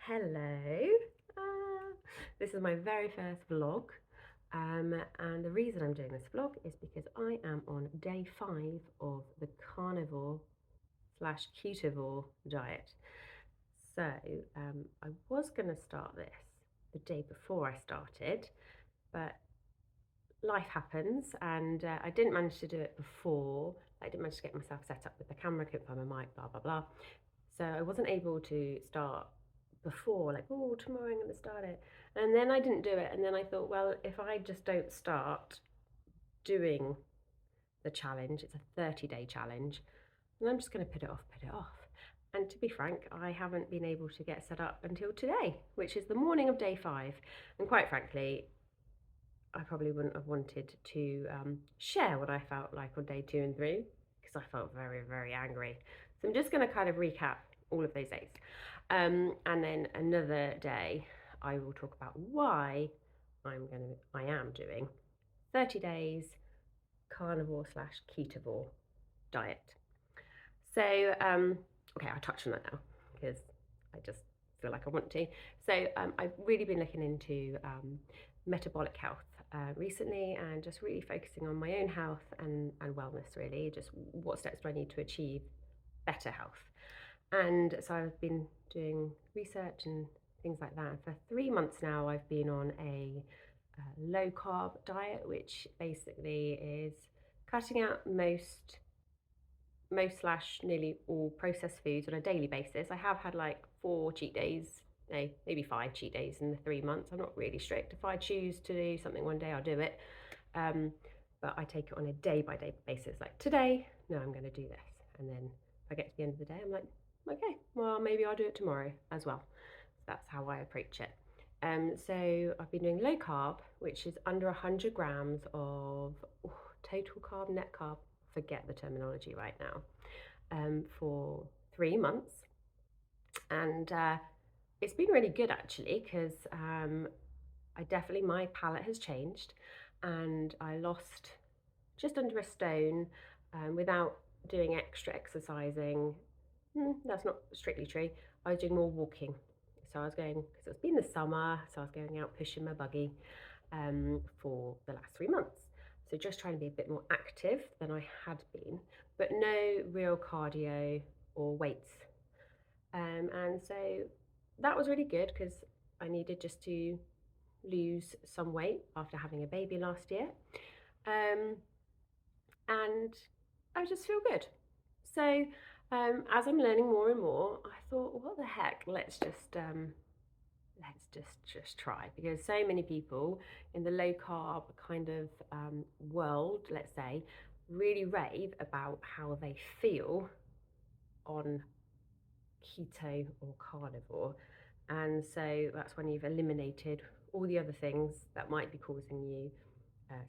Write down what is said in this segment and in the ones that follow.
Hello. This is my very first vlog, and the reason I'm doing this vlog is because I am on day 5 of the carnivore slash ketovore diet. So I was going to start this the day before I started, but life happens, and I didn't manage to do it before. I didn't manage to get myself set up with the camera, couldn't find my mic, blah blah blah. So I wasn't able to start before, like, oh, tomorrow I'm going to start it. And then I didn't do it. And then I thought, well, if I just don't start doing the challenge, it's a 30-day challenge, and I'm just going to put it off. And to be frank, I haven't been able to get set up until today, which is the morning of day 5. And quite frankly, I probably wouldn't have wanted to share what I felt like on day 2 and 3 because I felt very, very angry. So I'm just going to kind of recap all of those days. And then another day, I will talk about why I am doing 30 days carnivore slash ketovore diet. So, okay, I'll touch on that now because I just feel like I want to. So I've really been looking into metabolic health recently, and just really focusing on my own health and wellness, really. Just what steps do I need to achieve better health? And so I've been doing research and things like that. For 3 months now, I've been on a low carb diet, which basically is cutting out most slash nearly all processed foods on a daily basis. I have had like 4 cheat days, no, maybe 5 cheat days in the 3 months. I'm not really strict. If I choose to do something one day, I'll do it. But I take it on a day-by-day basis. Like today, no, I'm going to do this. And then if I get to the end of the day, I'm like, okay, well, maybe I'll do it tomorrow as well. So that's how I approach it. So I've been doing low carb, which is under 100 grams of total carb, net carb, forget the terminology right now, for 3 months. And it's been really good actually, because my palate has changed, and I lost just under a stone without doing extra exercising. That's not strictly true. I was doing more walking. So I was going, because it's been the summer, so I was going out pushing my buggy for the last 3 months. So just trying to be a bit more active than I had been, but no real cardio or weights. And so that was really good because I needed just to lose some weight after having a baby last year. And I just feel good. So as I'm learning more and more, I thought, what the heck, let's just try, because so many people in the low carb kind of world, let's say, really rave about how they feel on keto or carnivore. And so that's when you've eliminated all the other things that might be causing you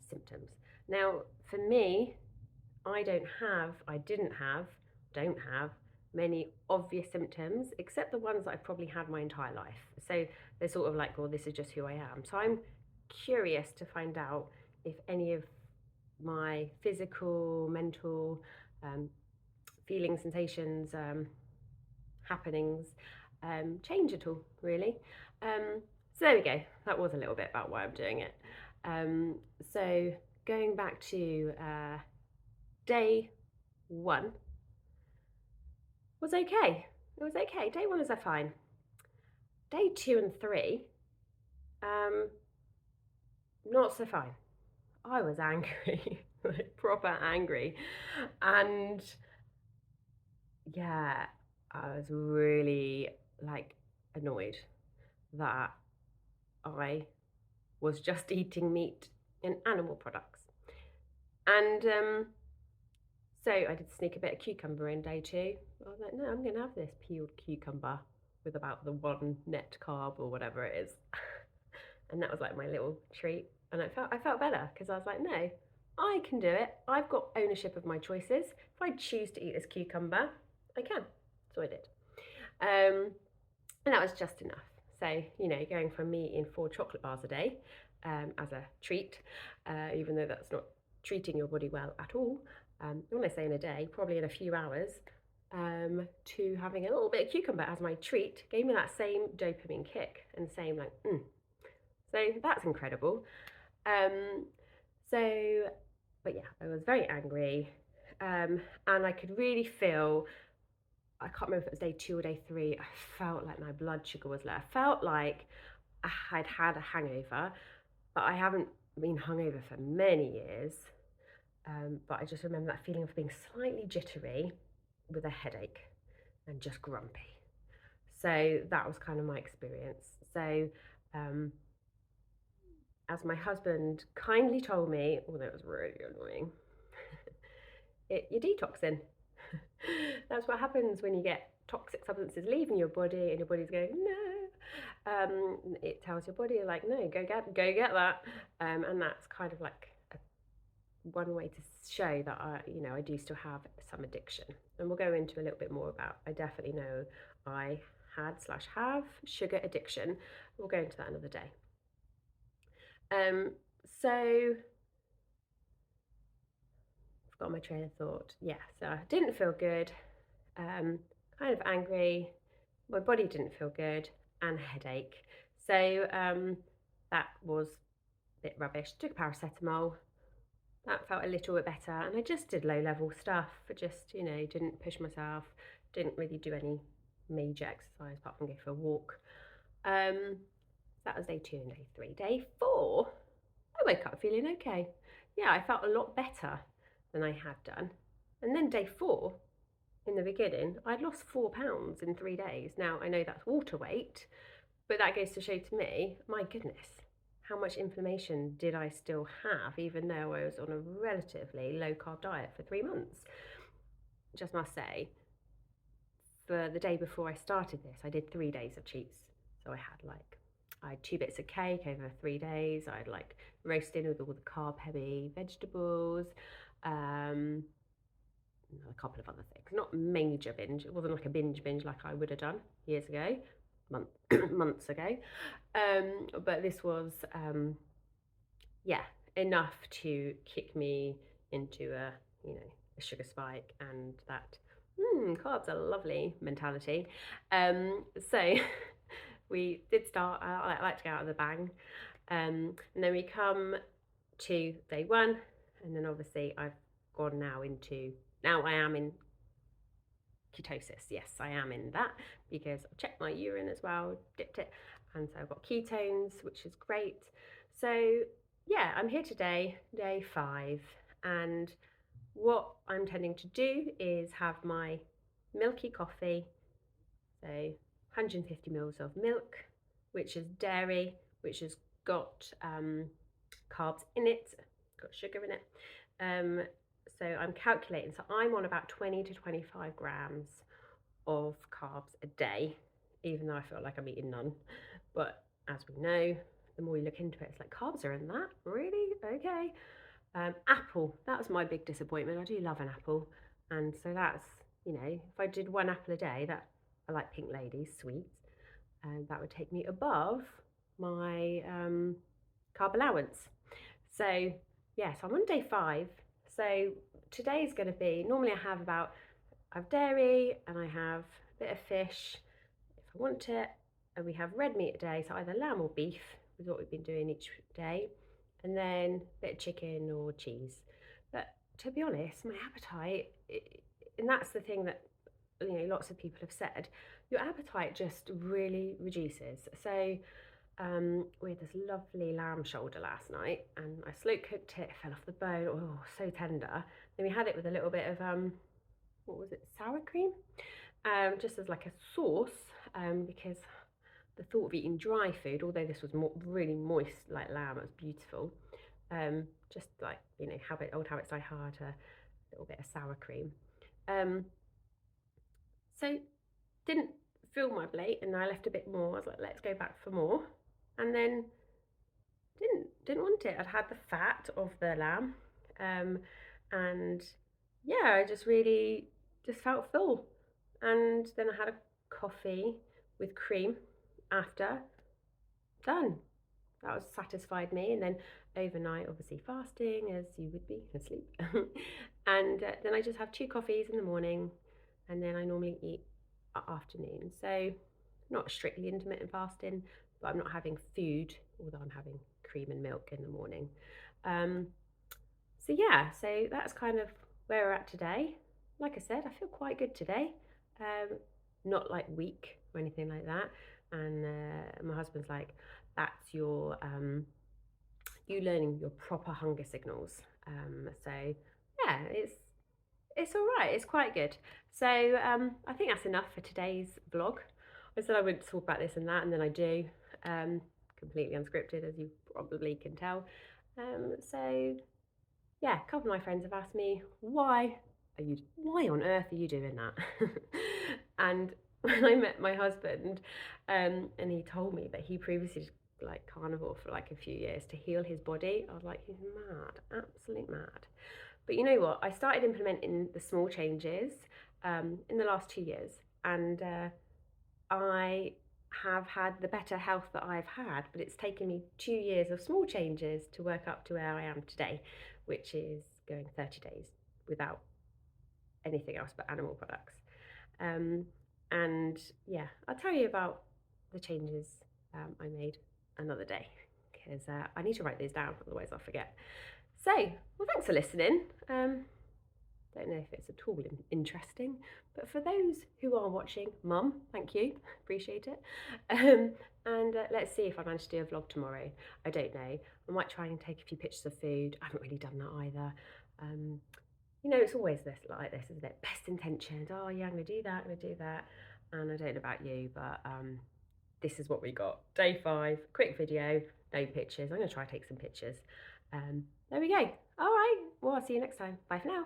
symptoms. Now, for me, don't have many obvious symptoms, except the ones that I've probably had my entire life. So they're sort of like, well, this is just who I am. So I'm curious to find out if any of my physical, mental feelings, sensations, happenings change at all, really. So there we go. That was a little bit about why I'm doing it. So going back to day 1 was okay. It was okay. Day 1 was fine. Day 2 and 3, not so fine. I was angry, like proper angry. And yeah, I was really like annoyed that I was just eating meat and animal products. And so I did sneak a bit of cucumber in day 2. I was like, no, I'm going to have this peeled cucumber with about the 1 net carb or whatever it is. And that was like my little treat. And I felt better because I was like, no, I can do it. I've got ownership of my choices. If I choose to eat this cucumber, I can. So I did. And that was just enough. So, going from me eating 4 chocolate bars a day as a treat, even though that's not treating your body well at all. When I say in a day, probably in a few hours, to having a little bit of cucumber as my treat gave me that same dopamine kick and same like, So that's incredible. So, but yeah, I was very angry, and I could really feel, I can't remember if it was day 2 or day 3, I felt like my blood sugar was low. I felt like I'd had a hangover, but I haven't been hungover for many years. But I just remember that feeling of being slightly jittery with a headache and just grumpy. So that was kind of my experience. So, as my husband kindly told me, although it was really annoying, you're detoxing. That's what happens when you get toxic substances leaving your body and your body's going, no. It tells your body, like, no, go get that. And that's kind of like one way to show that I do still have some addiction. And we'll go into a little bit more about, I definitely know I had/have sugar addiction. We'll go into that another day. So I've got my train of thought. Yeah, so I didn't feel good, kind of angry, my body didn't feel good, and headache. So that was a bit rubbish. Took a paracetamol. That felt a little bit better, and I just did low-level stuff. I just, didn't push myself, didn't really do any major exercise apart from go for a walk. That was day 2 and day 3. Day 4, I woke up feeling okay. Yeah, I felt a lot better than I had done. And then day 4, in the beginning, I'd lost 4 pounds in 3 days. Now, I know that's water weight, but that goes to show to me, my goodness, how much inflammation did I still have, even though I was on a relatively low-carb diet for 3 months. Just must say, for the day before I started this, I did 3 days of cheats. So I had 2 bits of cake over 3 days. I had roast dinner with all the carb-heavy vegetables, a couple of other things. Not major binge. It wasn't like a binge like I would have done years ago, months ago. But this was, enough to kick me into a sugar spike and that carbs are lovely mentality. So we did start. I like to go out with a bang, and then we come to day 1, and then obviously I've gone now I am in ketosis. Yes, I am in that because I checked my urine as well, dipped it, and so I've got ketones, which is great. So yeah, I'm here today, day 5, and what I'm tending to do is have my milky coffee, so 150 mils of milk, which is dairy, which has got carbs in it, got sugar in it. So I'm calculating, so I'm on about 20 to 25 grams of carbs a day, even though I feel like I'm eating none. But as we know, the more you look into it, it's like, carbs are in that? Really? Okay. Apple, that was my big disappointment. I do love an apple. And so that's, if I did 1 apple a day, that I like Pink Ladies, sweets, and that would take me above my carb allowance. So yes, I'm on day 5. So today's going to be, normally I have dairy and I have a bit of fish if I want it, and we have red meat a day, so either lamb or beef is what we've been doing each day, and then a bit of chicken or cheese. But to be honest, my appetite, and that's the thing that lots of people have said, your appetite just really reduces. So we had this lovely lamb shoulder last night, and I slow cooked it, fell off the bone, oh, so tender. Then we had it with a little bit of what was it, sour cream, just as like a sauce, because the thought of eating dry food, although this was really moist like lamb, it was beautiful, just like old habits die hard, a little bit of sour cream. So didn't fill my plate, and I left a bit more. I was like, let's go back for more, and then didn't want it. I'd had the fat of the lamb, and yeah, I just really just felt full. And then I had a coffee with cream after. Done. That was satisfied me. And then overnight, obviously fasting, as you would be asleep. And then I just have 2 coffees in the morning, and then I normally eat at afternoon. So not strictly intermittent fasting, but I'm not having food, although I'm having cream and milk in the morning. Um, so yeah, so that's kind of where we're at today. Like I said, I feel quite good today. Not like weak or anything like that. And my husband's like, that's your you learning your proper hunger signals. So yeah, it's all right. It's quite good. So I think that's enough for today's vlog. I said I wouldn't talk about this and that, and then I do. Completely unscripted, as you probably can tell. So yeah, a couple of my friends have asked me, why on earth are you doing that? And when I met my husband, and he told me that he previously did like carnivore for like a few years to heal his body, I was like, he's mad, absolute mad. But you know what? I started implementing the small changes in the last 2 years, and I have had the better health that I've had, but it's taken me 2 years of small changes to work up to where I am today, which is going 30 days without anything else but animal products. Um, and yeah, I'll tell you about the changes I made another day, because I need to write these down, otherwise I'll forget. So, well, thanks for listening. Don't know if it's at all interesting, but for those who are watching, Mum, thank you, appreciate it. And let's see if I manage to do a vlog tomorrow. I don't know. I might try and take a few pictures of food. I haven't really done that either. You know, it's always this like this, isn't it? Best intentions. Oh yeah, I'm gonna do that. I'm gonna do that. And I don't know about you, but this is what we got. Day 5, quick video, no pictures. I'm gonna try to take some pictures. There we go. All right. Well, I'll see you next time. Bye for now.